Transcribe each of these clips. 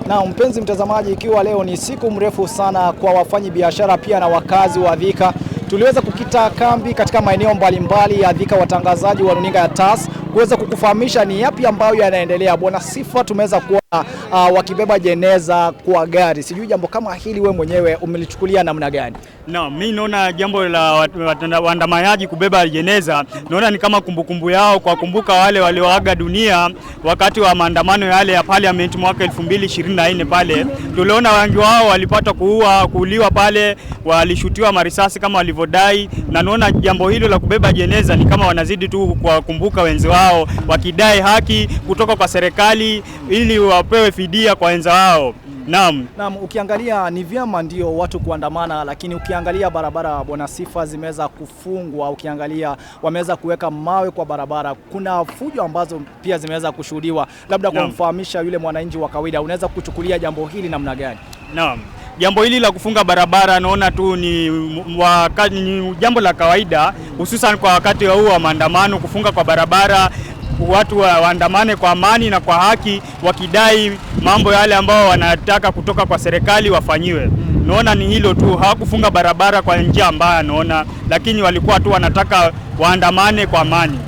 Na mpenzi mtazamaji, ikiwa leo ni siku mrefu sana kwa wafanyi biashara pia na wakazi wa Thika, tuliweza kukita kambi katika maeneo mbalimbali ya Thika, watangazaji wa runinga ya TAS kuweza kukufahamisha ni yapi ambayo yanaendelea. Bwana Sifa, tumeweza kuona wakibeba jeneza kwa gari. Sijui jambo kama hili we mwenyewe umelichukulia namna gani? Mimi naona jambo la waandamanaji kubeba jeneza, naona ni kama kumbukumbu yao kwa kumbuka wale walioaga dunia wakati wa maandamano yale ya Parliament mwaka 2024 pale. Tuliona wengi wao walipata kuuliwa pale, walishutiwa marisasi kama walivyodai, na naona jambo hilo la kubeba jeneza ni kama wanazidi tu kwa kumbuka wenzi wao, wakidai haki kutoka kwa serikali ili wapewe fidia kwa wenza wao. Naam, ukiangalia ni vyema ndio watu kuandamana, lakini ukiangalia barabara Bwana Sifa zimeweza kufungwa, ukiangalia wameweza kuweka mawe kwa barabara, kuna fujo ambazo pia zimeweza kushuhudiwa. Labda kumfahamisha yule mwananchi wa kawaida, unaweza kuchukulia jambo hili namna gani? Naam, jambo hili la kufunga barabara naona tu ni jambo la kawaida, hususan kwa wakati huu wa maandamano. Kufunga kwa barabara, watu waandamane kwa amani na kwa haki, wakidai mambo yale ambao wanataka kutoka kwa serikali wafanyiwe. Naona ni hilo tu, hawakufunga barabara kwa njia mbaya naona, lakini walikuwa tu wanataka waandamane kwa amani.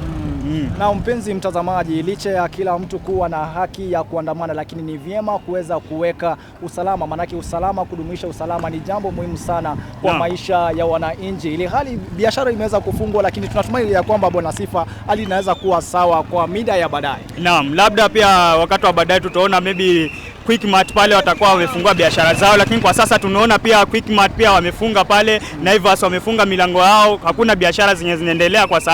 Na mpenzi mtazamaji, licha ya kila mtu kuwa na haki ya kuandamana, lakini ni vyema kuweza kuweka usalama, manake usalama, kudumisha usalama ni jambo muhimu sana kwa maisha ya wananchi. Ile hali biashara imeweza kufungwa, lakini tunatumai ya kwamba Bwana Sifa hali inaweza kuwa sawa kwa mida ya baadaye. Naam, labda pia wakati wa baadaye tutaona maybe Quickmart pale watakuwa wamefungua biashara zao, lakini kwa sasa tunaona pia Quickmart pia wamefunga pale, Naivas wamefunga milango yao, hakuna biashara zenye zinaendelea kwa sasa.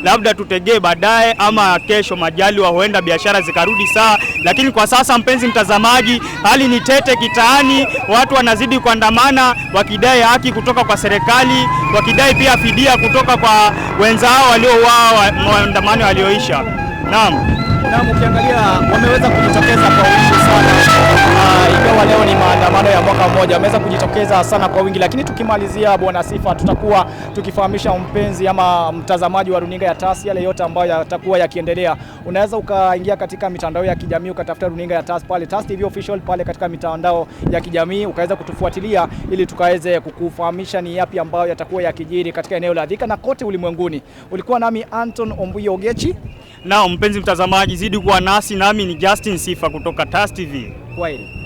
Labda tutegee baadaye ama kesho majaliwa huenda biashara zikarudi sawa, lakini kwa sasa mpenzi mtazamaji, hali ni tete kitaani, watu wanazidi kuandamana wakidai haki kutoka kwa serikali, wakidai pia fidia kutoka kwa wenzao waliouawa maandamano yaliyoisha. Naam, ukiangalia wameweza kujitokeza kwa wingi sana. Ikiwa leo ni maandamano ya mwaka mmoja, wameweza kujitokeza sana kwa wingi, lakini tukimalizia Bwana Sifa, tutakuwa tukifahamisha mpenzi ama mtazamaji wa runinga ya TAS yale yote ambayo yatakuwa yakiendelea. Unaweza ukaingia katika mitandao ya kijamii ukatafuta runinga ya TAS pale, TAS TV official pale katika mitandao ya kijamii, ukaweza kutufuatilia ili tukaweze kukufahamisha ni yapi ambayo yatakuwa yakijiri katika eneo la Thika na kote ulimwenguni. Ulikuwa nami Anton Ombuyo Ogechi. Na mpenzi mtazamaji, zidi kuwa nasi, nami ni Justin Sifa kutoka TAS TV. Kwaheri.